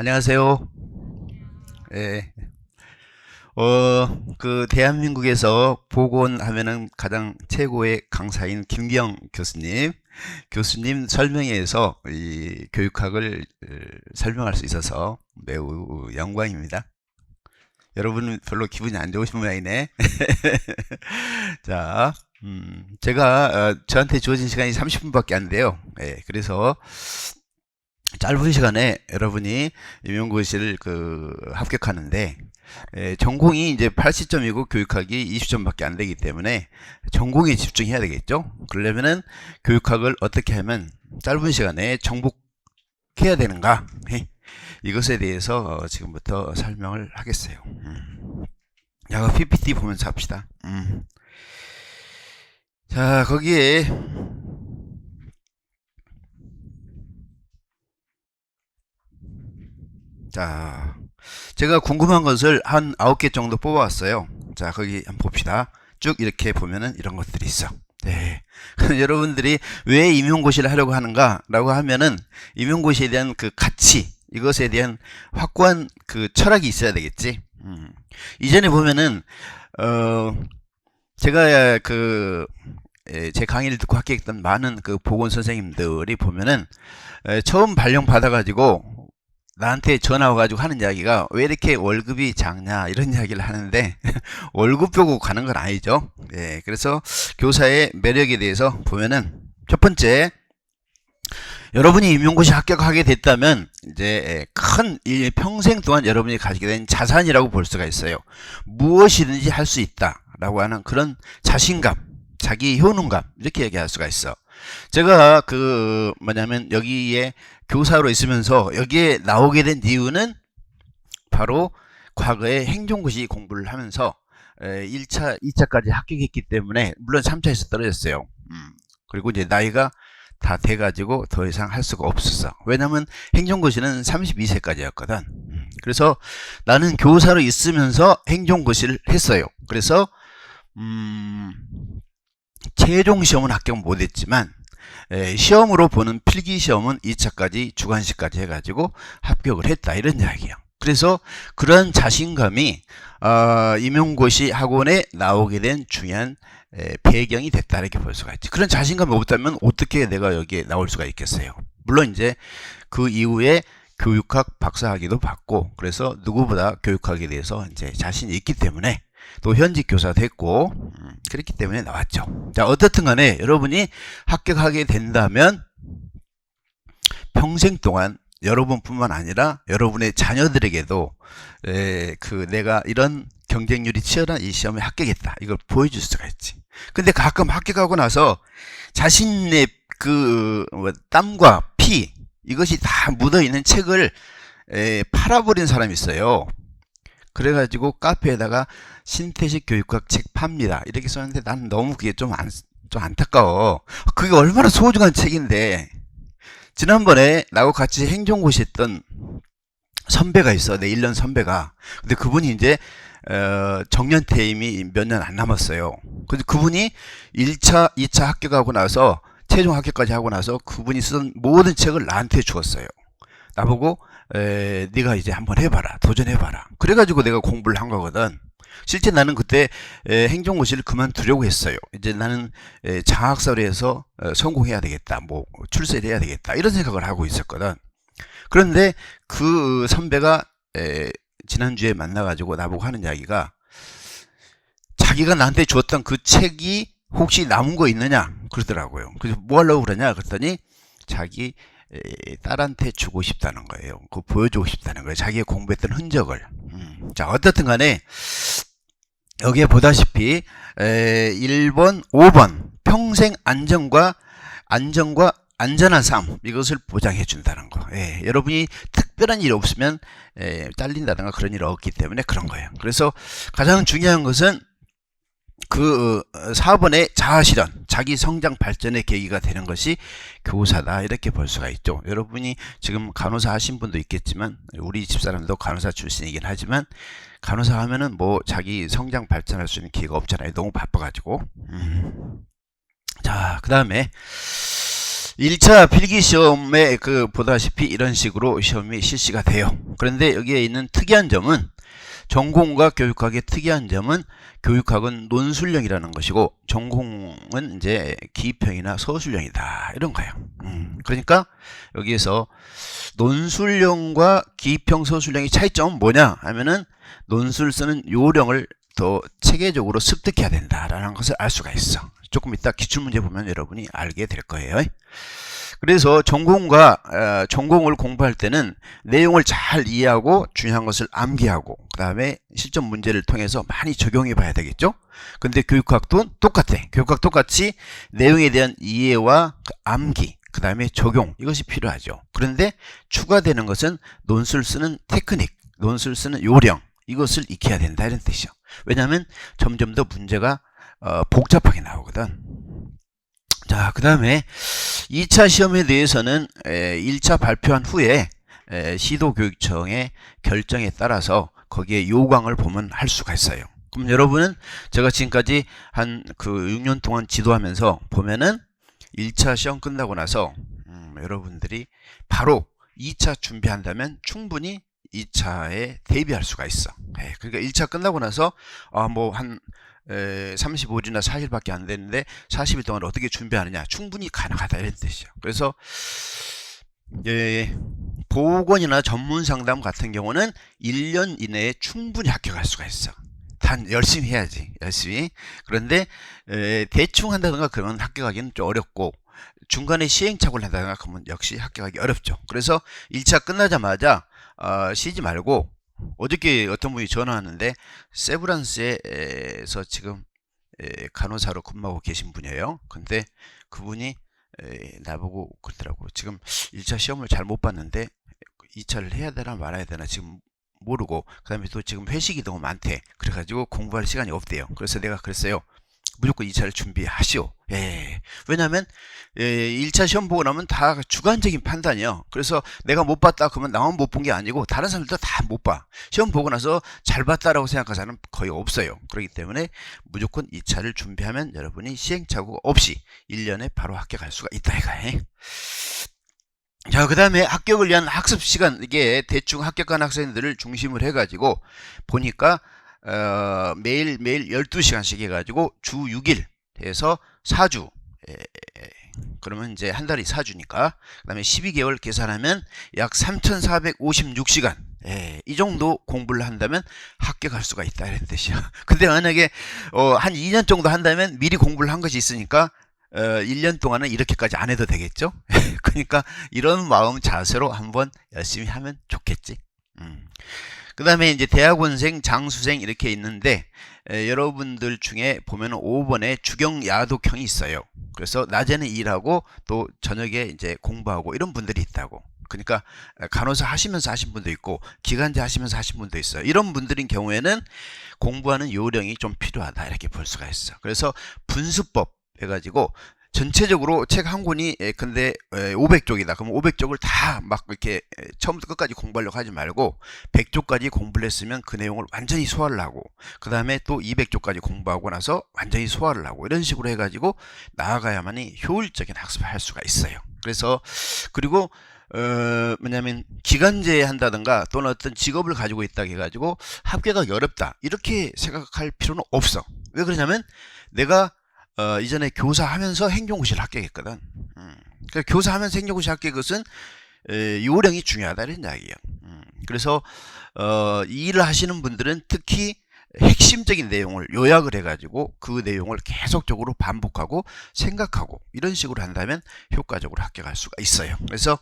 안녕하세요. 예. 대한민국에서 보건하면은 가장 최고의 강사인 김기영 교수님 설명에 의해서 이 교육학을 설명할 수 있어서 매우 영광입니다. 여러분은 별로 기분이 안 좋으신 모양이네. 자, 제가, 저한테 주어진 시간이 30분밖에 안 돼요. 예, 그래서 짧은 시간에 여러분이 임용고시를 합격하는데 전공이 이제 80점이고 교육학이 20점밖에 안 되기 때문에 전공에 집중해야 되겠죠. 그러려면은 교육학을 어떻게 하면 짧은 시간에 정복해야 되는가, 이것에 대해서 지금부터 설명을 하겠어요. 자, PPT 보면서 합시다. 자, 거기에 자, 제가 궁금한 것을 한 9개 정도 뽑아왔어요. 자, 거기 한번 봅시다. 쭉 이렇게 보면은 이런 것들이 있어. 네. 여러분들이 왜 임용고시를 하려고 하는가? 라고 하면은 임용고시에 대한 그 가치, 이것에 대한 확고한 그 철학이 있어야 되겠지. 이전에 보면은, 제가 제 강의를 듣고 합격했던 많은 그 보건 선생님들이 보면은, 처음 발령 받아가지고 나한테 전화 와가지고 하는 이야기가 왜 이렇게 월급이 작냐 이런 이야기를 하는데 월급 보고 가는 건 아니죠. 예, 그래서 교사의 매력에 대해서 보면은 첫 번째, 여러분이 임용고시 합격하게 됐다면 이제 큰 평생 동안 여러분이 가지게 된 자산이라고 볼 수가 있어요. 무엇이든지 할 수 있다라고 하는 그런 자신감, 자기 효능감, 이렇게 얘기할 수가 있어. 제가 뭐냐면 여기에 교사로 있으면서 여기에 나오게 된 이유는 바로 과거에 행정고시 공부를 하면서 1차, 2차까지 합격했기 때문에, 물론 3차에서 떨어졌어요. 그리고 이제 나이가 다 돼가지고 더 이상 할 수가 없었어. 왜냐면 행정고시는 32세까지였거든. 그래서 나는 교사로 있으면서 행정고시를 했어요. 그래서 최종 시험은 합격 못했지만 시험으로 보는 필기시험은 2차까지 주관식까지 해가지고 합격을 했다, 이런 이야기예요. 그래서 그런 자신감이 임용고시 학원에 나오게 된 중요한 배경이 됐다, 이렇게 볼 수가 있지. 그런 자신감이 없다면 어떻게 내가 여기에 나올 수가 있겠어요. 물론 이제 그 이후에 교육학 박사학위도 받고, 그래서 누구보다 교육학에 대해서 이제 자신이 있기 때문에 또 현직 교사 됐고, 그렇기 때문에 나왔죠. 자, 어떻든 간에 여러분이 합격하게 된다면 평생 동안 여러분뿐만 아니라 여러분의 자녀들에게도 내가 이런 경쟁률이 치열한 이 시험에 합격했다, 이걸 보여줄 수가 있지. 근데 가끔 합격하고 나서 자신의 땀과 피, 이것이 다 묻어있는 책을 팔아버린 사람이 있어요. 그래가지고 카페에다가 신태식 교육학 책 팝니다, 이렇게 썼는데 나는 너무 그게 좀 안타까워. 그게 얼마나 소중한 책인데. 지난번에 나하고 같이 행정고시 했던 선배가 있어, 내 1년 선배가. 근데 그분이 이제 정년퇴임이 몇 년 안 남았어요. 근데 그분이 1차, 2차 합격하고 나서 최종 합격까지 하고 나서 그분이 쓰던 모든 책을 나한테 주었어요. 나보고 네가 이제 한번 해봐라, 도전해봐라. 그래가지고 내가 공부를 한 거거든. 실제 나는 그때 행정고시를 그만두려고 했어요. 이제 나는 장학사를 해서 성공해야 되겠다, 뭐 출세를 해야 되겠다, 이런 생각을 하고 있었거든. 그런데 그 선배가 지난주에 만나가지고 나보고 하는 이야기가, 자기가 나한테 줬던 그 책이 혹시 남은 거 있느냐 그러더라고요. 그래서 뭐 하려고 그러냐 그랬더니 자기 딸한테 주고 싶다는 거예요. 그거 보여주고 싶다는 거예요, 자기가 공부했던 흔적을. 자, 어떻든 간에 여기에 보다시피 1번, 5번 평생 안정과 안전한 삶, 이것을 보장해 준다는 거. 여러분이 특별한 일이 없으면 잘린다든가 그런 일이 없기 때문에 그런 거예요. 그래서 가장 중요한 것은 4번의 자아실현, 자기 성장 발전의 계기가 되는 것이 교사다, 이렇게 볼 수가 있죠. 여러분이 지금 간호사 하신 분도 있겠지만, 우리 집사람도 간호사 출신이긴 하지만, 간호사 하면은 뭐 자기 성장 발전할 수 있는 기회가 없잖아요. 너무 바빠가지고. 자, 그 다음에 1차 필기시험에 보다시피 이런 식으로 시험이 실시가 돼요. 그런데 여기에 있는 특이한 점은 전공과 교육학의 특이한 점은 교육학은 논술형이라는 것이고 전공은 이제 기입형이나 서술형이다 이런 거예요. 그러니까 여기에서 논술형과 기입형 서술형의 차이점은 뭐냐 하면은 논술 쓰는 요령을 더 체계적으로 습득해야 된다라는 것을 알 수가 있어. 조금 이따 기출문제 보면 여러분이 알게 될 거예요. 그래서 전공을 공부할 때는 내용을 잘 이해하고 중요한 것을 암기하고 그 다음에 실전 문제를 통해서 많이 적용해 봐야 되겠죠. 근데 교육학도 똑같아. 교육학 똑같이 내용에 대한 이해와 암기 그 다음에 적용 이것이 필요하죠. 그런데 추가되는 것은 논술 쓰는 테크닉, 논술 쓰는 요령 이것을 익혀야 된다 이런 뜻이죠. 왜냐하면 점점 더 문제가 복잡하게 나오거든. 자, 그 다음에 2차 시험에 대해서는 1차 발표한 후에 시도교육청의 결정에 따라서 거기에 요강을 보면 할 수가 있어요. 그럼 여러분은 제가 지금까지 한 6년 동안 지도하면서 보면은 1차 시험 끝나고 나서 여러분들이 바로 2차 준비한다면 충분히 2차에 대비할 수가 있어. 그러니까 1차 끝나고 나서 한 35일이나 4일밖에 안 되는데 40일 동안 어떻게 준비하느냐 충분히 가능하다 이런 뜻이죠. 그래서 보건이나 전문 상담 같은 경우는 1년 이내에 충분히 합격할 수가 있어. 단 열심히 해야지. 열심히. 그런데 대충 한다든가 그러면 합격하기는 좀 어렵고 중간에 시행착오를 한다든가 그러면 역시 합격하기 어렵죠. 그래서 1차 끝나자마자 쉬지 말고 어저께 어떤 분이 전화 왔는데 세브란스에서 지금 간호사로 근무하고 계신 분이에요. 근데 그분이 나보고 그러더라고. 지금 1차 시험을 잘 못 봤는데 2차를 해야 되나 말아야 되나 지금 모르고 그 다음에 또 지금 회식이 너무 많대. 그래가지고 공부할 시간이 없대요. 그래서 내가 그랬어요. 무조건 2차를 준비하시오. 왜냐면 1차 시험 보고 나면 다 주관적인 판단이요. 그래서 내가 못 봤다 그러면 나만 못 본 게 아니고 다른 사람들도 다 못 봐. 시험 보고 나서 잘 봤다라고 생각하는 사람은 거의 없어요. 그렇기 때문에 무조건 2차를 준비하면 여러분이 시행착오 없이 1년에 바로 합격할 수가 있다 이거예요. 자, 그 다음에 합격을 위한 학습 시간, 이게 대충 합격한 학생들을 중심으로 해가지고 보니까 매일 12시간씩 해가지고 주 6일 해서 4주 그러면 이제 한 달이 4주니까 그 다음에 12개월 계산하면 약 3456시간 이 정도 공부를 한다면 합격할 수가 있다 이런 뜻이야. 근데 만약에 한 2년 정도 한다면 미리 공부를 한 것이 있으니까 1년 동안은 이렇게까지 안 해도 되겠죠. 그러니까 이런 마음 자세로 한번 열심히 하면 좋겠지. 그 다음에 이제 대학원생, 장수생 이렇게 있는데 여러분들 중에 보면 5번에 주경야독형이 있어요. 그래서 낮에는 일하고 또 저녁에 이제 공부하고 이런 분들이 있다고. 그러니까 간호사 하시면서 하신 분도 있고 기간제 하시면서 하신 분도 있어요. 이런 분들인 경우에는 공부하는 요령이 좀 필요하다 이렇게 볼 수가 있어. 그래서 분수법 해가지고 전체적으로 책 한 권이 근데 500쪽이다. 그럼 500쪽을 다 막 이렇게 처음부터 끝까지 공부하려고 하지 말고 100쪽까지 공부를 했으면 그 내용을 완전히 소화를 하고 그 다음에 또 200쪽까지 공부하고 나서 완전히 소화를 하고 이런 식으로 해가지고 나아가야만이 효율적인 학습을 할 수가 있어요. 그래서 그리고 뭐냐면 기간제 한다든가 또는 어떤 직업을 가지고 있다 해가지고 합격하기 어렵다 이렇게 생각할 필요는 없어. 왜 그러냐면 내가 이전에 교사하면서 행정고시를 합격했거든. 그러니까 교사하면서 행정고시 합격한 것은 요령이 중요하다 이런 이야기예요. 그래서 이 일을 하시는 분들은 특히 핵심적인 내용을 요약을 해가지고 그 내용을 계속적으로 반복하고 생각하고 이런 식으로 한다면 효과적으로 합격할 수가 있어요. 그래서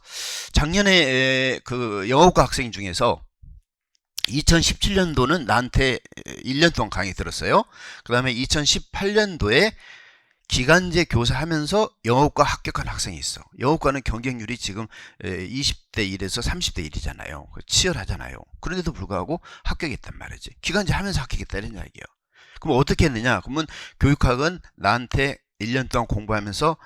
작년에 그 영어과 학생 중에서 2017년도는 나한테 1년 동안 강의 들었어요. 그 다음에 2018년도에 기간제 교사하면서 영어과 합격한 학생이 있어. 영어과는 경쟁률이 지금 20대 1에서 30대 1이잖아요. 치열하잖아요. 그런데도 불구하고 합격했단 말이지. 기간제 하면서 합격했다는 이야기예요. 그럼 어떻게 했느냐? 그러면 교육학은 나한테 1년 동안 공부하면서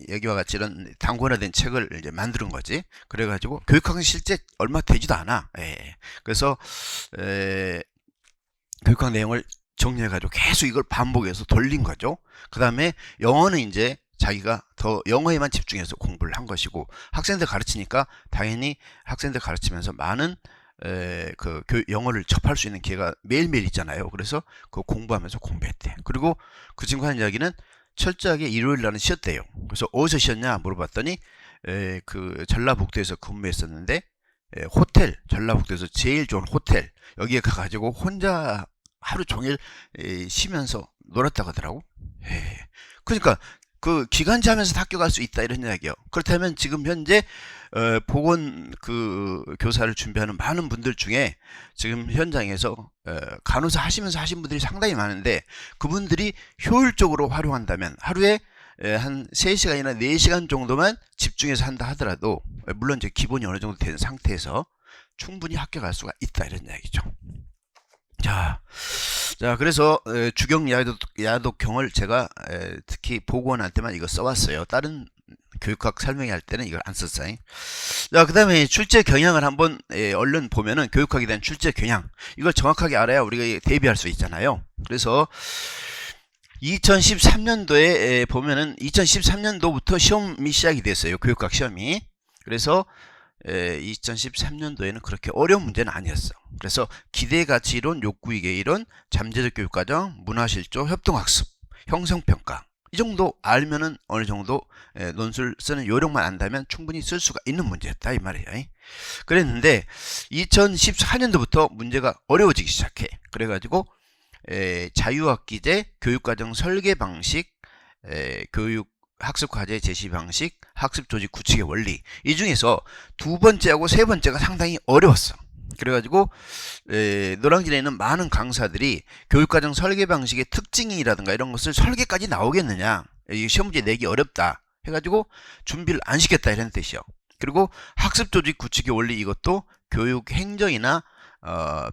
여기와 같이 이런 단권화된 책을 이제 만드는 거지. 그래가지고 교육학은 실제 얼마 되지도 않아. 그래서 교육학 내용을 정리해가지고 계속 이걸 반복해서 돌린 거죠. 그 다음에 영어는 이제 자기가 더 영어에만 집중해서 공부를 한 것이고, 학생들 가르치니까 당연히 학생들 가르치면서 많은 영어를 접할 수 있는 기회가 매일매일 있잖아요. 그래서 그 공부하면서 공부했대. 그리고 그 친구 하는 이야기는 철저하게 일요일 날은 쉬었대요. 그래서 어디서 쉬었냐 물어봤더니 그 전라북도에서 근무했었는데, 호텔, 전라북도에서 제일 좋은 호텔 여기에 가가지고 혼자 하루 종일 쉬면서 놀았다고 하더라고. 그러니까 그 기간제 하면서 학교 갈 수 있다, 이런 이야기요. 그렇다면 지금 현재 보건 그 교사를 준비하는 많은 분들 중에 지금 현장에서 간호사 하시면서 하신 분들이 상당히 많은데, 그분들이 효율적으로 활용한다면 하루에 한 3시간이나 4시간 정도만 집중해서 한다 하더라도, 물론 이제 기본이 어느 정도 된 상태에서 충분히 학교 갈 수가 있다, 이런 이야기죠. 자, 그래서 주경 야독형을 제가 특히 보건한테만 이거 써왔어요. 다른 교육학 설명회 할 때는 이걸 안 썼어요. 자, 그 다음에 출제 경향을 한번 얼른 보면은, 교육학에 대한 출제 경향, 이걸 정확하게 알아야 우리가 대비할 수 있잖아요. 그래서 2013년도에 보면은 2013년도부터 시험이 시작이 됐어요. 교육학 시험이. 그래서 2013년도에는 그렇게 어려운 문제는 아니었어. 그래서 기대가치이론, 욕구이계이론, 잠재적 교육과정, 문화실조, 협동학습, 형성평가, 이 정도 알면은 어느 정도 논술 쓰는 요령만 안다면 충분히 쓸 수가 있는 문제였다, 이 말이에요. 그랬는데 2014년도부터 문제가 어려워지기 시작해. 그래가지고 자유학기제, 교육과정 설계 방식, 교육 학습과제 제시 방식, 학습 조직 구축의 원리, 이 중에서 두 번째하고 세 번째가 상당히 어려웠어. 그래가지고 노량진에 있는 많은 강사들이 교육과정 설계 방식의 특징이라든가 이런 것을 설계까지 나오겠느냐, 시험 문제 내기 어렵다 해가지고 준비를 안 시켰다, 이런 뜻이요. 그리고 학습 조직 구축의 원리, 이것도 교육 행정이나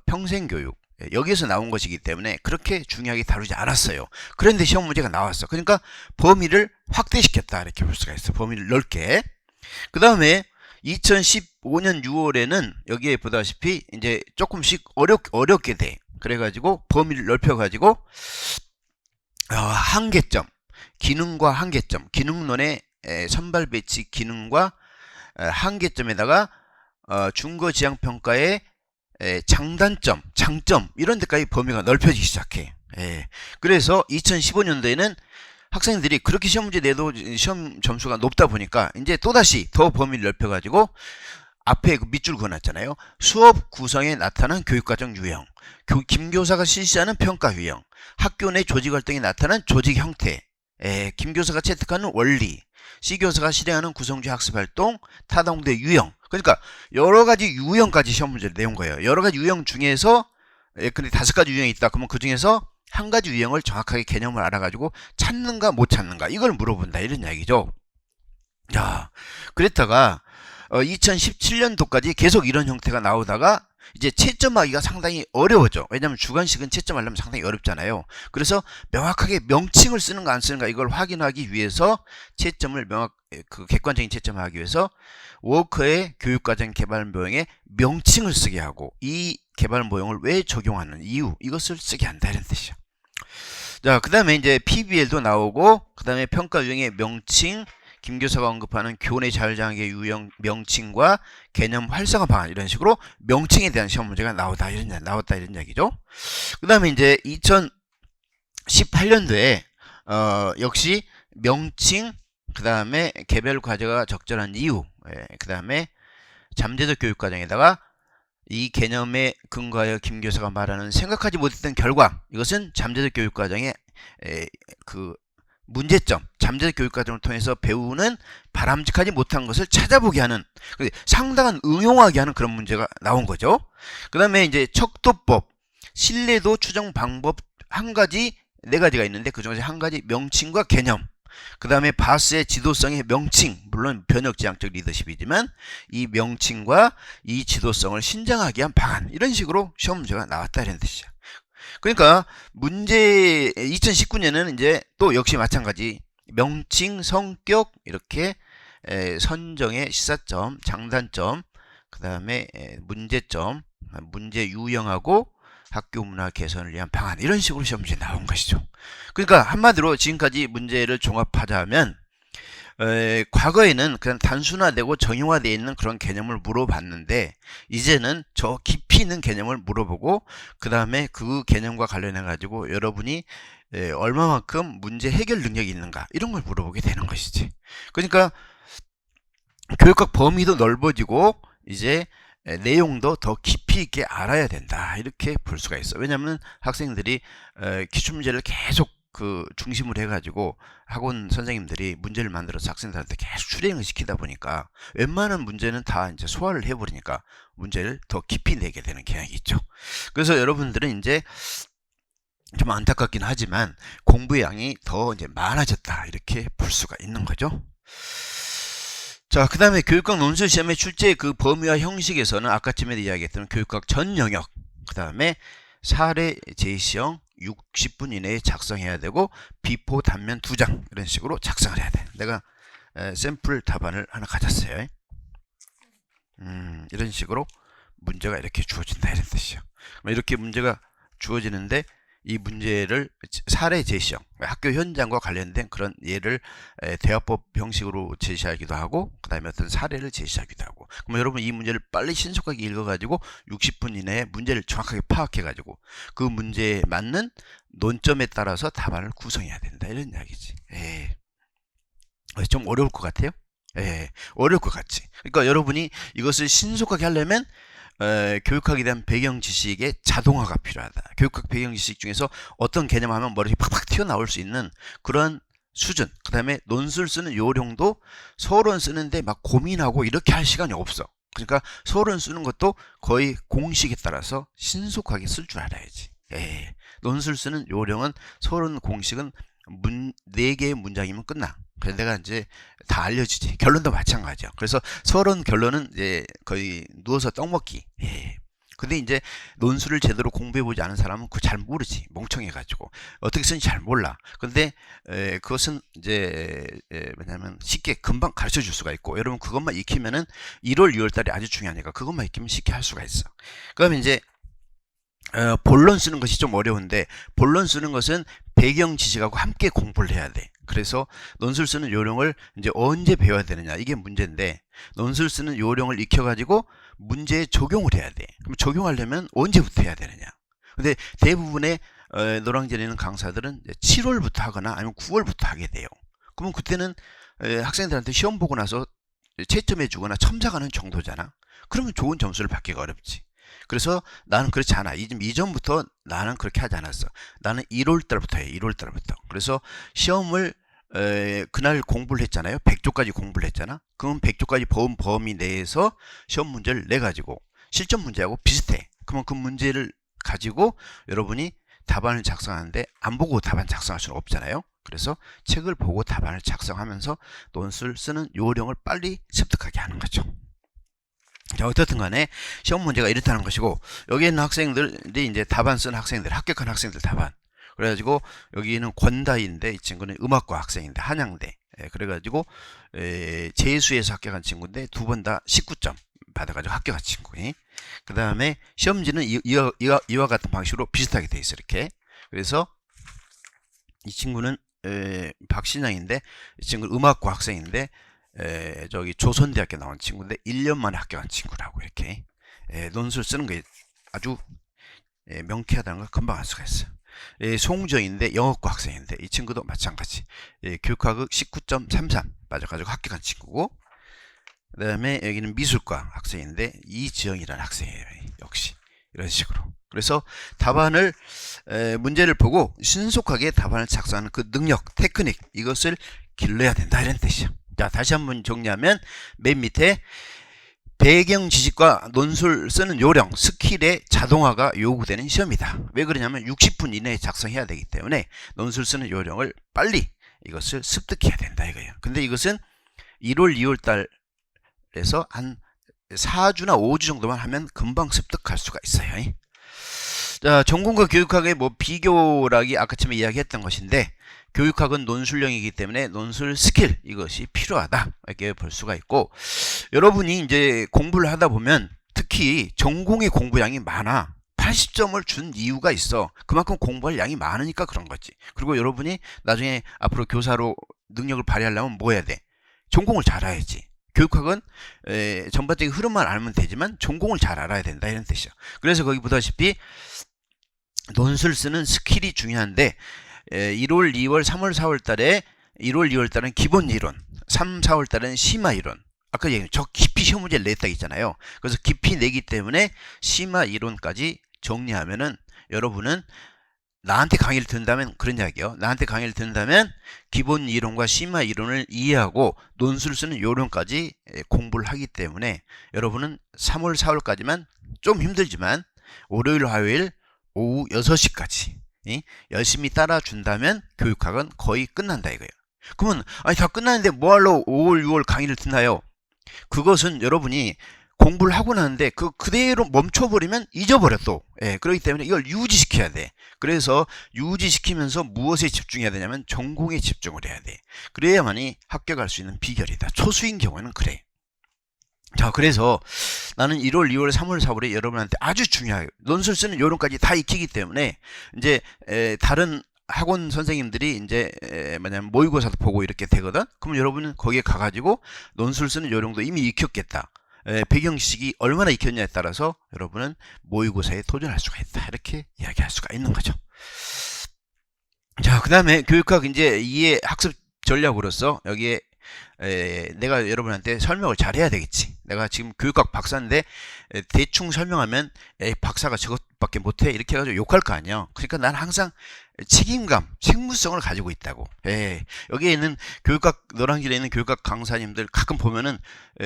평생교육, 여기에서 나온 것이기 때문에 그렇게 중요하게 다루지 않았어요. 그런데 시험 문제가 나왔어. 그러니까 범위를 확대시켰다, 이렇게 볼 수가 있어. 범위를 넓게. 그 다음에 2015년 6월에는 여기에 보다시피 이제 조금씩 어렵게 돼. 그래가지고 범위를 넓혀가지고 한계점, 기능과 한계점, 기능론의 선발 배치 기능과 한계점에다가 중거지향평가의 장단점, 장점, 이런 데까지 범위가 넓혀지기 시작해. 그래서 2015년도에는 학생들이 그렇게 시험 문제 내도 시험 점수가 높다 보니까 이제 또다시 더 범위를 넓혀가지고 앞에 그 밑줄 그어놨잖아요. 수업 구성에 나타난 교육과정 유형, 김교사가 실시하는 평가 유형, 학교 내 조직활동에 나타난 조직 형태, 김교사가 채택하는 원리, C교사가 실행하는 구성주의 학습활동, 타동대 유형. 그러니까 여러가지 유형까지 시험 문제를 내온 거예요. 여러가지 유형 중에서 근데 5가지 유형이 있다. 그러면 그 중에서 한 가지 유형을 정확하게 개념을 알아가지고 찾는가 못 찾는가, 이걸 물어본다, 이런 이야기죠. 자, 그랬다가 2017년도까지 계속 이런 형태가 나오다가 이제 채점하기가 상당히 어려워져. 왜냐하면 주관식은 채점하려면 상당히 어렵잖아요. 그래서 명확하게 명칭을 쓰는가 안 쓰는가, 이걸 확인하기 위해서 채점을 객관적인 채점을 하기 위해서 워커의 교육과정 개발 모형에 명칭을 쓰게 하고, 이 개발 모형을 왜 적용하는 이유, 이것을 쓰게 한다, 이런 뜻이야. 자, 그 다음에 이제 PBL도 나오고, 그 다음에 평가 유형의 명칭, 김교사가 언급하는 교내 자율장애 유형 명칭과 개념 활성화 방안, 이런 식으로 명칭에 대한 시험 문제가 나왔다, 이런 이야기죠. 그 다음에 이제 2018년도에 역시 명칭, 그 다음에 개별 과제가 적절한 이유, 그 다음에 잠재적 교육과정에다가 이 개념에 근거하여 김교사가 말하는 생각하지 못했던 결과, 이것은 잠재적 교육과정의 그 문제점, 잠재적 교육과정을 통해서 배우는 바람직하지 못한 것을 찾아보게 하는, 상당한 응용하게 하는 그런 문제가 나온 거죠. 그 다음에 이제 척도법, 신뢰도 추정 방법 네 가지가 있는데, 그 중에서 한 가지 명칭과 개념, 그 다음에 바스의 지도성의 명칭, 물론 변혁지향적 리더십이지만 이 명칭과 이 지도성을 신장하게 한 방안, 이런 식으로 시험 문제가 나왔다, 이런 뜻이죠. 그러니까 문제 2019년에는 이제 또 역시 마찬가지 명칭, 성격, 이렇게 선정의 시사점, 장단점, 그 다음에 문제점, 문제 유형하고 학교 문화 개선을 위한 방안, 이런 식으로 시험 문제 나온 것이죠. 그러니까 한마디로 지금까지 문제를 종합하자면 과거에는 그냥 단순화되고 정형화되어 있는 그런 개념을 물어봤는데 이제는 저 깊이 있는 개념을 물어보고 그 다음에 그 개념과 관련해 가지고 여러분이 얼마만큼 문제 해결 능력이 있는가 이런 걸 물어보게 되는 것이지. 그러니까 교육학 범위도 넓어지고 이제 내용도 더 깊이 있게 알아야 된다 이렇게 볼 수가 있어. 왜냐하면 학생들이 기출문제를 계속 그 중심으로 해가지고 학원 선생님들이 문제를 만들어서 학생들한테 계속 출행을 시키다 보니까 웬만한 문제는 다 이제 소화를 해버리니까 문제를 더 깊이 내게 되는 경향이 있죠. 그래서 여러분들은 이제 좀 안타깝긴 하지만 공부의 양이 더 이제 많아졌다 이렇게 볼 수가 있는 거죠. 자, 그 다음에 교육학 논술 시험의 출제 그 범위와 형식에서는 아까쯤에 이야기했던 교육학 전 영역, 그 다음에 사례 제시형 60분 이내에 작성해야 되고 비포 단면 2장 이런 식으로 작성을 해야 돼. 내가 샘플 답안을 하나 가졌어요. 이런 식으로 문제가 이렇게 주어진다 이런 뜻이요. 이렇게 문제가 주어지는데 이 문제를 사례 제시형, 학교 현장과 관련된 그런 예를 대화법 형식으로 제시하기도 하고 그 다음에 어떤 사례를 제시하기도 하고, 그럼 여러분 이 문제를 빨리 신속하게 읽어가지고 60분 이내에 문제를 정확하게 파악해가지고 그 문제에 맞는 논점에 따라서 답안을 구성해야 된다 이런 이야기지. 좀 어려울 것 같아요? 어려울 것 같지. 그러니까 여러분이 이것을 신속하게 하려면 교육학에 대한 배경 지식의 자동화가 필요하다. 교육학 배경 지식 중에서 어떤 개념하면 머리에 팍팍 튀어나올 수 있는 그런 수준, 그 다음에 논술 쓰는 요령도 서론 쓰는데 막 고민하고 이렇게 할 시간이 없어. 그러니까 서론 쓰는 것도 거의 공식에 따라서 신속하게 쓸 줄 알아야지. 논술 쓰는 요령은 서론 공식은 4개의 문장이면 끝나. 그래서 내가 이제 다 알려주지. 결론도 마찬가지야. 그래서 서론 결론은 이제 거의 누워서 떡 먹기. 근데 이제 논술을 제대로 공부해보지 않은 사람은 그거 잘 모르지. 멍청해가지고. 어떻게 쓰는지 잘 몰라. 근데 그것은 이제 뭐냐면 쉽게 금방 가르쳐 줄 수가 있고, 여러분 그것만 익히면은 1월, 2월 달에 아주 중요하니까 그것만 익히면 쉽게 할 수가 있어. 그러면 이제 본론 쓰는 것이 좀 어려운데, 본론 쓰는 것은 배경 지식하고 함께 공부를 해야 돼. 그래서 논술 쓰는 요령을 이제 언제 배워야 되느냐 이게 문제인데, 논술 쓰는 요령을 익혀가지고 문제에 적용을 해야 돼. 그럼 적용하려면 언제부터 해야 되느냐. 근데 대부분의 노량진에 있는 강사들은 7월부터 하거나 아니면 9월부터 하게 돼요. 그러면 그때는 학생들한테 시험 보고 나서 채점해 주거나 첨삭하는 정도잖아. 그러면 좋은 점수를 받기가 어렵지. 그래서 나는 그렇지 않아. 이전부터 나는 그렇게 하지 않았어. 나는 1월 달부터 해. 1월 달부터. 그래서 시험을 그날 공부를 했잖아요. 100조까지 공부를 했잖아. 그럼 100조까지 본 범위 내에서 시험 문제를 내가지고 실전 문제하고 비슷해. 그러면 그 문제를 가지고 여러분이 답안을 작성하는데 안 보고 답안 작성할 수는 없잖아요. 그래서 책을 보고 답안을 작성하면서 논술 쓰는 요령을 빨리 습득하게 하는 거죠. 자, 어떻든 간에 시험 문제가 이렇다는 것이고, 여기 있는 학생들이 이제 답안 쓴 학생들, 합격한 학생들 답안. 그래가지고 여기는 권다희인데 이 친구는 음악과 학생인데 한양대. 그래가지고 재수에서 합격한 친구인데 2번 다 19점 받아가지고 합격한 친구. 그 다음에 시험지는 이와 같은 방식으로 비슷하게 돼 있어 이렇게. 그래서 이 친구는 박신양인데 이 친구는 음악과 학생인데 저기 조선대학교 나온 친구인데 1년 만에 합격한 친구라고 이렇게 논술 쓰는 게 아주 명쾌하다는 걸 금방 알 수가 있어요. 송정인데 영어과 학생인데 이 친구도 마찬가지. 교육학을 19.33 맞아가지고 합격한 친구고, 그 다음에 여기는 미술과 학생인데 이지영이라는 학생이에요. 역시 이런 식으로. 그래서 답안을 문제를 보고 신속하게 답안을 작성하는 그 능력, 테크닉, 이것을 길러야 된다 이런 뜻이야. 자, 다시 한번 정리하면 맨 밑에 배경 지식과 논술 쓰는 요령, 스킬의 자동화가 요구되는 시험이다. 왜 그러냐면 60분 이내에 작성해야 되기 때문에 논술 쓰는 요령을 빨리 이것을 습득해야 된다 이거예요. 근데 이것은 1월, 2월 달에서 한 4주나 5주 정도만 하면 금방 습득할 수가 있어요. 자, 전공과 교육학의 뭐 비교라기 아까쯤에 이야기했던 것인데, 교육학은 논술형이기 때문에 논술 스킬 이것이 필요하다 이렇게 볼 수가 있고, 여러분이 이제 공부를 하다 보면 특히 전공의 공부량이 많아. 80점을 준 이유가 있어. 그만큼 공부할 양이 많으니까 그런 거지. 그리고 여러분이 나중에 앞으로 교사로 능력을 발휘하려면 뭐 해야 돼? 전공을 잘 알아야지. 교육학은 전반적인 흐름만 알면 되지만 전공을 잘 알아야 된다 이런 뜻이죠. 그래서 거기 보다시피 논술 쓰는 스킬이 중요한데 1월, 2월, 3월, 4월 달에 1월, 2월 달은 기본 이론, 3, 4월 달은 심화 이론. 아까 얘기한 저 깊이 시험 문제를 냈다 있잖아요. 그래서 깊이 내기 때문에 심화 이론까지 정리하면은 여러분은 나한테 강의를 듣는다면 그런 이야기요. 나한테 강의를 듣는다면 기본 이론과 심화 이론을 이해하고 논술 쓰는 요령까지 공부를 하기 때문에 여러분은 3월, 4월까지만 좀 힘들지만 월요일, 화요일 오후 6시까지 열심히 따라준다면 교육학은 거의 끝난다 이거예요. 그러면 아니 다 끝났는데 뭐하러 5월, 6월 강의를 듣나요? 그것은 여러분이 공부를 하고 나는데 그대로 멈춰버리면 잊어버려 또. 그렇기 때문에 이걸 유지시켜야 돼. 그래서 유지시키면서 무엇에 집중해야 되냐면 전공에 집중을 해야 돼. 그래야만이 합격할 수 있는 비결이다. 초수인 경우에는 그래. 자, 그래서 나는 1월, 2월, 3월, 4월에 여러분한테 아주 중요해요. 논술 쓰는 요령까지 다 익히기 때문에 이제 다른 학원 선생님들이 이제 뭐냐면 모의고사도 보고 이렇게 되거든. 그럼 여러분은 거기에 가가지고 논술 쓰는 요령도 이미 익혔겠다. 배경식이 얼마나 익혔냐에 따라서 여러분은 모의고사에 도전할 수가 있다. 이렇게 이야기할 수가 있는 거죠. 자, 그 다음에 교육학 이제 이해 학습 전략으로서 여기에 내가 여러분한테 설명을 잘 해야 되겠지. 내가 지금 교육학 박사인데 대충 설명하면 박사가 저것밖에 못해 이렇게 해가지고 욕할 거 아니야. 그러니까 난 항상 책임감, 책무성을 가지고 있다고. 여기에 있는 교육학 노량진에 있는 교육학 강사님들 가끔 보면은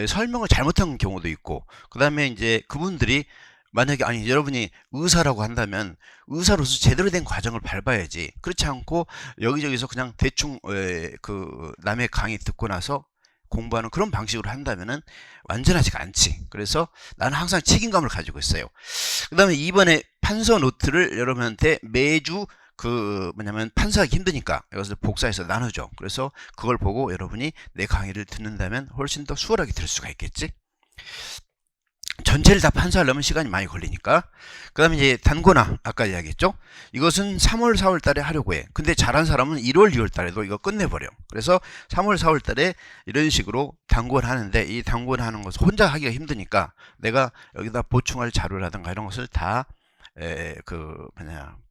설명을 잘못한 경우도 있고, 그 다음에 이제 그분들이 만약에 아니 여러분이 의사라고 한다면 의사로서 제대로 된 과정을 밟아야지. 그렇지 않고 여기저기서 그냥 대충 그 남의 강의 듣고 나서 공부하는 그런 방식으로 한다면은 완전하지가 않지. 그래서 나는 항상 책임감을 가지고 있어요. 그 다음에 이번에 판서 노트를 여러분한테 매주 뭐냐면 판사하기 힘드니까 이것을 복사해서 나누죠. 그래서 그걸 보고 여러분이 내 강의를 듣는다면 훨씬 더 수월하게 들을 수가 있겠지. 전체를 다 판사하려면 시간이 많이 걸리니까. 그 다음에 이제 단고나 아까 이야기했죠. 이것은 3월 4월 달에 하려고 해. 근데 잘한 사람은 1월 2월 달에도 이거 끝내버려. 그래서 3월 4월 달에 이런 식으로 단고를 하는데 이 단고를 하는 것을 혼자 하기가 힘드니까 내가 여기다 보충할 자료라든가 이런 것을 다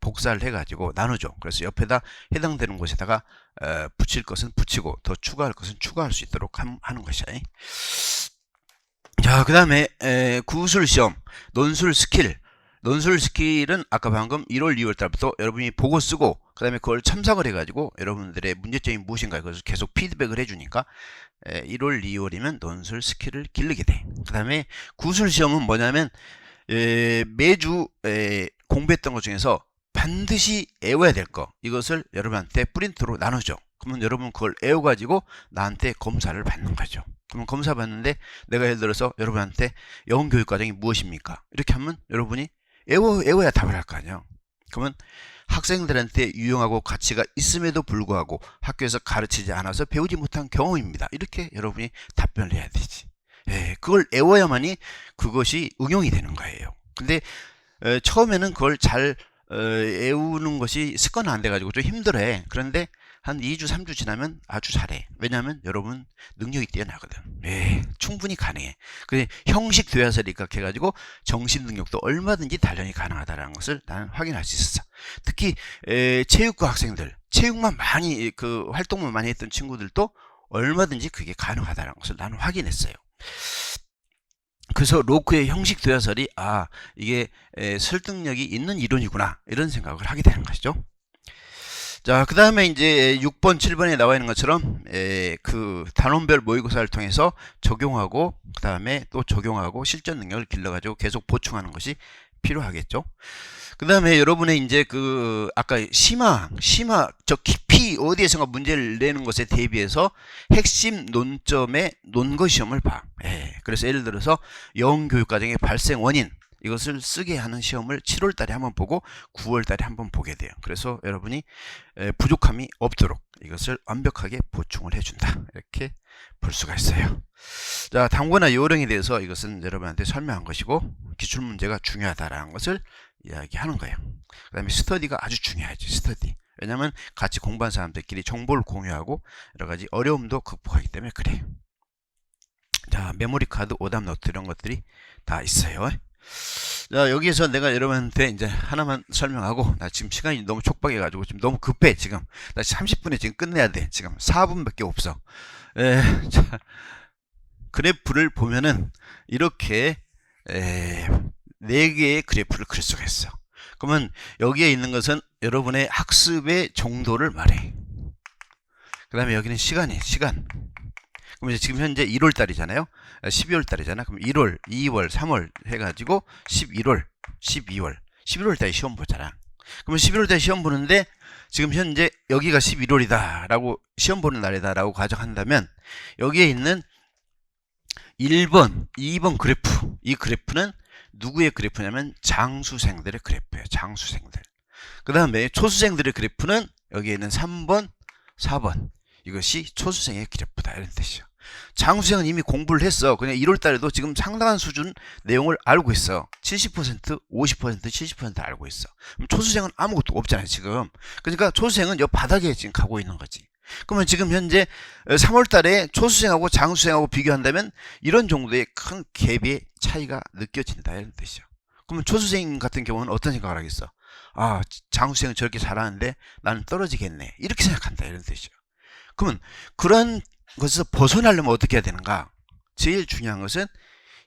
복사를 해가지고 나누죠. 그래서 옆에다 해당되는 곳에다가 붙일 것은 붙이고 더 추가할 것은 추가할 수 있도록 하는 것이야. 자, 그 다음에 구술 시험, 논술 스킬. 논술 스킬은 아까 방금 1월, 2월 달부터 여러분이 보고 쓰고 그 다음에 그걸 첨삭을 해가지고 여러분들의 문제점이 무엇인가 이것을 계속 피드백을 해주니까 1월, 2월이면 논술 스킬을 기르게 돼. 그 다음에 구술 시험은 뭐냐면 매주 공부했던 것 중에서 반드시 외워야 될 거 이것을 여러분한테 프린트로 나누죠. 그러면 여러분 그걸 외워가지고 나한테 검사를 받는 거죠. 그러면 검사 받는데 내가 예를 들어서 여러분한테 영어교육과정이 무엇입니까? 이렇게 하면 여러분이 외워야 답을 할 거 아니에요. 그러면 학생들한테 유용하고 가치가 있음에도 불구하고 학교에서 가르치지 않아서 배우지 못한 경험입니다. 이렇게 여러분이 답변을 해야 되지. 그걸 외워야만이 그것이 응용이 되는 거예요. 근데 처음에는 그걸 잘 외우는 것이 습관은 안 돼가지고 좀 힘들어해. 그런데 한 2주, 3주 지나면 아주 잘해. 왜냐하면 여러분 능력이 뛰어나거든. 충분히 가능해. 근데 형식 교야서를 입각해가지고 정신 능력도 얼마든지 단련이 가능하다는 것을 나는 확인할 수 있었어. 특히 체육과 학생들, 체육만 많이 활동만 많이 했던 친구들도 얼마든지 그게 가능하다는 것을 나는 확인했어요. 그래서 로크의 형식 교야설이 이게 설득력이 있는 이론이구나 이런 생각을 하게 되는 것이죠. 자, 그 다음에 이제 6번, 7번에 나와 있는 것처럼 그 단원별 모의고사를 통해서 적용하고 그 다음에 또 적용하고 실전 능력을 길러가지고 계속 보충하는 것이 필요하겠죠. 그 다음에 여러분의 이제 아까 심화 저 깊이 어디에선가 문제를 내는 것에 대비해서 핵심 논점의 논거 시험을 봐. 그래서 예를 들어서 영교육과정의 발생 원인 이것을 쓰게 하는 시험을 7월 달에 한번 보고 9월 달에 한번 보게 돼요. 그래서 여러분이 부족함이 없도록 이것을 완벽하게 보충을 해준다. 이렇게 볼 수가 있어요. 자, 단고나 요령에 대해서 이것은 여러분한테 설명한 것이고 기출문제가 중요하다라는 것을 이야기하는 거예요. 그 다음에 스터디가 아주 중요하죠. 스터디. 왜냐하면 같이 공부한 사람들끼리 정보를 공유하고 여러 가지 어려움도 극복하기 때문에 그래요. 자, 메모리 카드, 오답 노트 이런 것들이 다 있어요. 자, 여기에서 내가 여러분한테 이제 하나만 설명하고, 나 지금 시간이 너무 촉박해가지고 지금 너무 급해. 지금 나 30분에 지금 끝내야 돼. 지금 4분밖에 없어. 자, 그래프를 보면은 이렇게 4개의 그래프를 그릴 수가 있어. 그러면 여기에 있는 것은 여러분의 학습의 정도를 말해. 그 다음에 여기는 시간. 그럼 이제 지금 현재 1월 달이잖아요. 12월 달이잖아. 그럼 1월, 2월, 3월 해가지고 11월, 12월, 11월 달에 시험 보잖아. 그러면 11월 달에 시험 보는데 지금 현재 여기가 11월이다 라고 시험 보는 날이다 라고 가정한다면 여기에 있는 1번, 2번 그래프, 이 그래프는 누구의 그래프냐면 장수생들의 그래프예요. 장수생들. 그 다음에 초수생들의 그래프는 여기에 있는 3번, 4번. 이것이 초수생의 그래프다 이런 뜻이죠. 장수생은 이미 공부를 했어. 그냥 1월 달에도 지금 상당한 수준 내용을 알고 있어. 70%, 50%, 70% 알고 있어. 그럼 초수생은 아무것도 없잖아요, 지금. 그러니까 초수생은 여 바닥에 지금 가고 있는 거지. 그러면 지금 현재 3월 달에 초수생하고 장수생하고 비교한다면 이런 정도의 큰 갭의 차이가 느껴진다 이런 뜻이죠. 그러면 초수생 같은 경우는 어떤 생각을 하겠어? 아, 장수생은 저렇게 잘하는데 나는 떨어지겠네. 이렇게 생각한다 이런 뜻이죠. 그러면 그런 것에서 벗어나려면 어떻게 해야 되는가? 제일 중요한 것은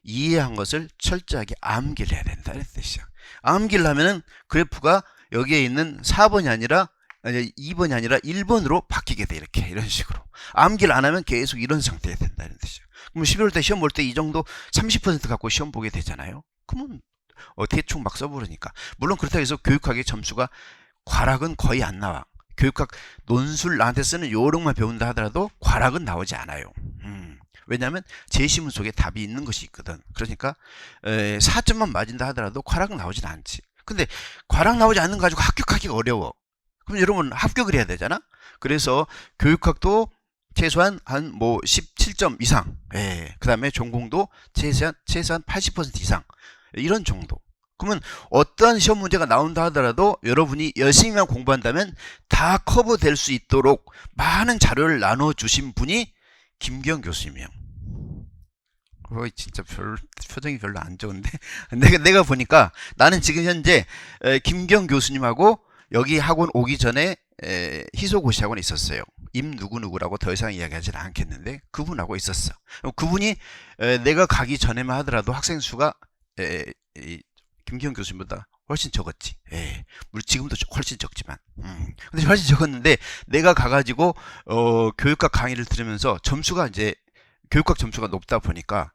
이해한 것을 철저하게 암기를 해야 된다 이런 뜻이죠. 암기를 하면은 그래프가 여기에 있는 4번이 아니라 2번이 아니라 1번으로 바뀌게 돼. 이런 식으로 암기를 안 하면 계속 이런 상태가 된다 이런 뜻이죠. 그럼 11월 때 시험 볼 때 이 정도 30% 갖고 시험 보게 되잖아요. 그러면 대충 막 써버리니까. 물론 그렇다고 해서 교육학의 점수가 과락은 거의 안 나와. 교육학 논술 나한테 쓰는 요령만 배운다 하더라도 과락은 나오지 않아요. 왜냐하면 제시문 속에 답이 있는 것이 있거든. 그러니까 4점만 맞은다 하더라도 과락은 나오진 않지. 근데 과락 나오지 않는 거 가지고 합격하기가 어려워. 그럼 여러분 합격을 해야 되잖아. 그래서 교육학도 최소한 한 뭐 17점 이상, 그 다음에 전공도 최소한 80% 이상, 이런 정도. 그러면 어떠한 시험 문제가 나온다 하더라도 여러분이 열심히만 공부한다면 다 커버될 수 있도록 많은 자료를 나눠주신 분이 김기영 교수님이에요. 진짜 표정이 별로 안 좋은데 내가 보니까 나는 지금 현재 김기영 교수님하고 여기 학원 오기 전에 희소고시 학원에 있었어요. 임 누구누구라고 더 이상 이야기하지는 않겠는데 그분하고 있었어. 그분이 내가 가기 전에만 하더라도 학생 수가 김기영 교수님보다 훨씬 적었지. 물론 지금도 훨씬 적지만. 근데 훨씬 적었는데 내가 가가지고 교육학 강의를 들으면서 점수가 이제 교육학 점수가 높다 보니까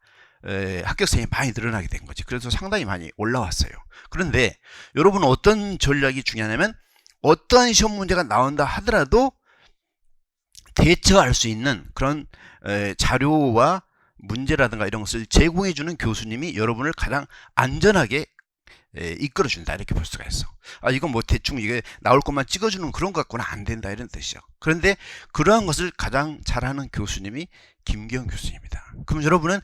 합격생이 많이 늘어나게 된 거지. 그래서 상당히 많이 올라왔어요. 그런데 여러분은 어떤 전략이 중요하냐면 어떠한 시험 문제가 나온다 하더라도 대처할 수 있는 그런 자료와 문제라든가 이런 것을 제공해주는 교수님이 여러분을 가장 안전하게 이끌어준다 이렇게 볼 수가 있어. 이건 뭐 대충 이게 나올 것만 찍어주는 그런 것 같고는 안 된다 이런 뜻이죠. 그런데 그러한 것을 가장 잘하는 교수님이 김기영 교수님입니다. 그럼 여러분은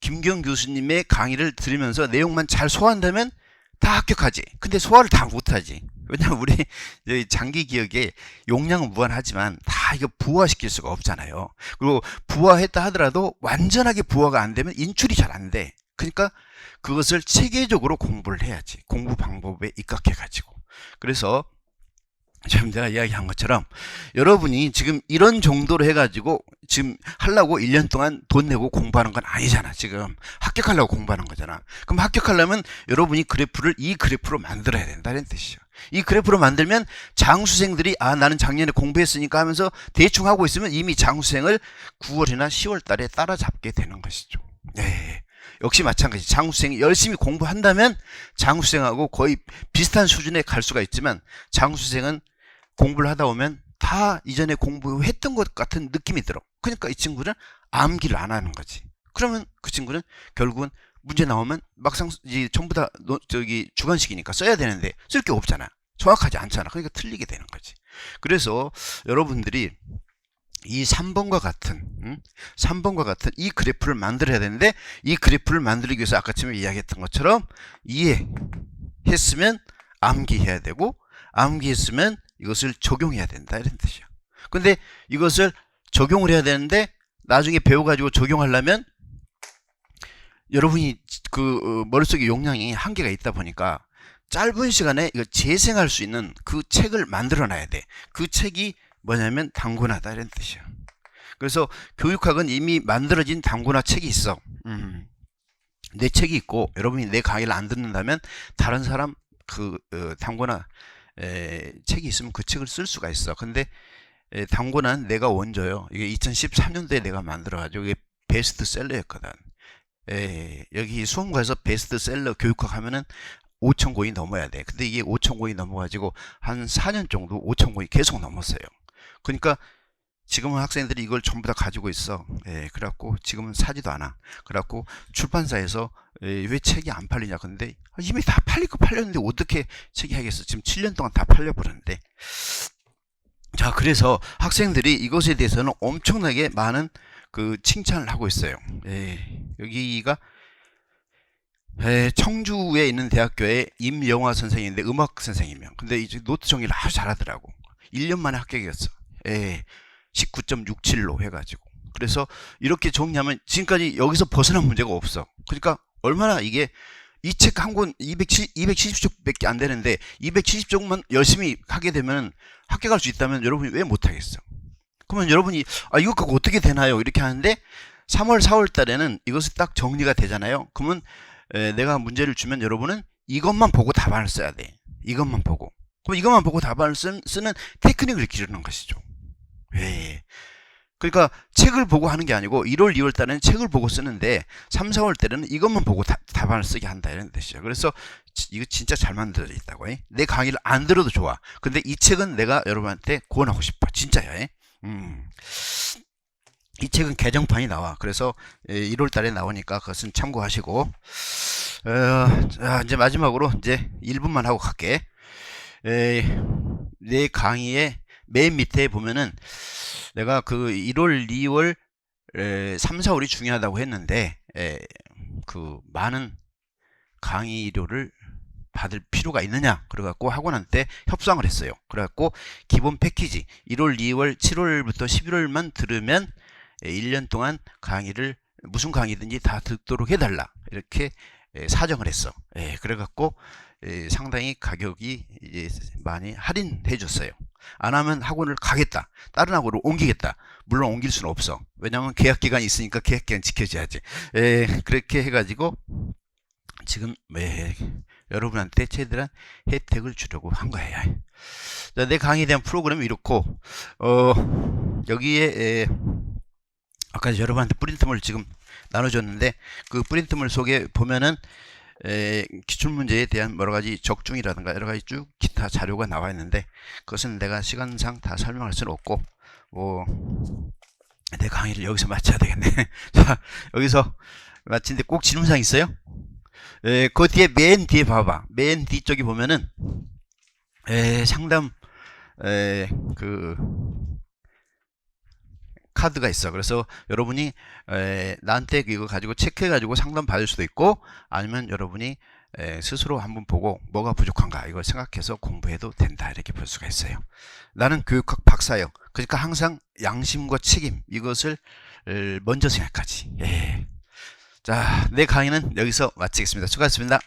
김기영 교수님의 강의를 들으면서 내용만 잘 소화한다면 다 합격하지. 근데 소화를 다 못하지. 왜냐면 우리 장기 기억에 용량은 무한하지만 다 이거 부화시킬 수가 없잖아요. 그리고 부화했다 하더라도 완전하게 부화가 안 되면 인출이 잘 안 돼. 그러니까 그것을 체계적으로 공부를 해야지. 공부 방법에 입각해가지고. 그래서 지금 내가 이야기한 것처럼 여러분이 지금 이런 정도로 해가지고 지금 하려고 1년 동안 돈 내고 공부하는 건 아니잖아. 지금 합격하려고 공부하는 거잖아. 그럼 합격하려면 여러분이 이 그래프로 만들어야 된다는 뜻이죠. 이 그래프로 만들면 장수생들이 나는 작년에 공부했으니까 하면서 대충 하고 있으면 이미 장수생을 9월이나 10월 달에 따라잡게 되는 것이죠. 역시 마찬가지. 장수생이 열심히 공부한다면 장수생하고 거의 비슷한 수준에 갈 수가 있지만 장수생은 공부를 하다 보면 다 이전에 공부했던 것 같은 느낌이 들어. 그러니까 이 친구는 암기를 안 하는 거지. 그러면 그 친구는 결국은 문제 나오면 막상 이제 전부 다 주관식이니까 써야 되는데 쓸 게 없잖아. 정확하지 않잖아. 그러니까 틀리게 되는 거지. 그래서 여러분들이 이 3번과 같은 이 그래프를 만들어야 되는데 이 그래프를 만들기 위해서 아까 처음에 이야기했던 것처럼 이해했으면 암기해야 되고 암기했으면 이것을 적용해야 된다 이런 뜻이야. 근데 이것을 적용을 해야 되는데 나중에 배워가지고 적용하려면 여러분이 머릿속에 용량이 한계가 있다 보니까 짧은 시간에 이거 재생할 수 있는 그 책을 만들어 놔야 돼. 그 책이 뭐냐면 단권화다 이런 뜻이야. 그래서 교육학은 이미 만들어진 단권화 책이 있어. 내 책이 있고 여러분이 내 강의를 안 듣는다면 다른 사람 단권화 책이 있으면 그 책을 쓸 수가 있어. 근데 단권화는 내가 원조요. 이게 2013년도에 내가 만들어가지고 이게 베스트셀러였거든. 여기 수험가에서 베스트셀러 교육학 하면은 5천 권이 넘어야 돼. 근데 이게 5천 권이 넘어가지고 한 4년 정도 5천 권이 계속 넘었어요. 그러니까 지금은 학생들이 이걸 전부 다 가지고 있어. 그래갖고 지금은 사지도 않아. 그래갖고 출판사에서 왜 책이 안 팔리냐. 근데 이미 다 팔릴 거 팔렸는데 어떻게 책이 하겠어. 지금 7년 동안 다 팔려버렸는데. 자, 그래서 학생들이 이것에 대해서는 엄청나게 많은 칭찬을 하고 있어요. 여기가 청주에 있는 대학교의 임영화 선생님인데 음악 선생님이요. 근데 이제 노트 정리를 아주 잘하더라고. 1년 만에 합격이었어. 19.67로 해가지고. 그래서 이렇게 정리하면 지금까지 여기서 벗어난 문제가 없어. 그러니까 얼마나 이게 이 책 한 권 270쪽밖에 안 되는데 270쪽만 열심히 하게 되면 합격할 수 있다면 여러분이 왜 못하겠어? 그러면 여러분이 이거 갖고 어떻게 되나요? 이렇게 하는데 3월 4월 달에는 이것이 딱 정리가 되잖아요. 그러면 내가 문제를 주면 여러분은 이것만 보고 답안을 써야 돼. 이것만 보고. 그럼 이것만 보고 답안을 쓰는 테크닉을 기르는 것이죠. 그러니까 책을 보고 하는 게 아니고 1월 2월 달에는 책을 보고 쓰는데 3, 4월 달에는 이것만 보고 답안을 쓰게 한다 이런 뜻이죠. 그래서 이거 진짜 잘 만들어져 있다고. 내 강의를 안 들어도 좋아. 근데 이 책은 내가 여러분한테 권하고 싶어. 진짜야. 이 책은 개정판이 나와. 그래서 1월 달에 나오니까 그것은 참고하시고 자, 이제 마지막으로 이제 1분만 하고 갈게. 내 강의의 맨 밑에 보면은 내가 1월, 2월, 3, 4월이 중요하다고 했는데 많은 강의료를 받을 필요가 있느냐 그래갖고 학원한테 협상을 했어요. 그래갖고 기본 패키지 1월, 2월, 7월부터 11월만 들으면 1년 동안 강의를 무슨 강의든지 다 듣도록 해달라 이렇게 사정을 했어. 그래갖고 상당히 가격이 이제 많이 할인해 줬어요. 안 하면 학원을 가겠다. 다른 학원으로 옮기겠다. 물론 옮길 수는 없어. 왜냐하면 계약기간이 있으니까 계약기간 지켜줘야지. 그렇게 해가지고 지금 여러분한테 최대한 혜택을 주려고 한 거예요. 자, 내 강의에 대한 프로그램이 이렇고 여기에 아까 여러분한테 프린트물 지금 나눠줬는데 그 프린트물 속에 보면은 기출문제에 대한 여러가지 적중이라든가 여러가지 쭉 기타 자료가 나와 있는데 그것은 내가 시간상 다 설명할 수는 없고 내 강의를 여기서 마쳐야 되겠네. 자, 여기서 마치는데 꼭 질문사항 있어요? 그 뒤에 맨 뒤에 봐봐. 맨 뒤쪽에 보면은 상담 카드가 있어. 그래서 여러분이 나한테 이거 가지고 체크해 가지고 상담 받을 수도 있고 아니면 여러분이 스스로 한번 보고 뭐가 부족한가 이걸 생각해서 공부해도 된다 이렇게 볼 수가 있어요. 나는 교육학 박사요. 그러니까 항상 양심과 책임 이것을 먼저 생각하지. 자, 내 강의는 여기서 마치겠습니다. 수고하셨습니다.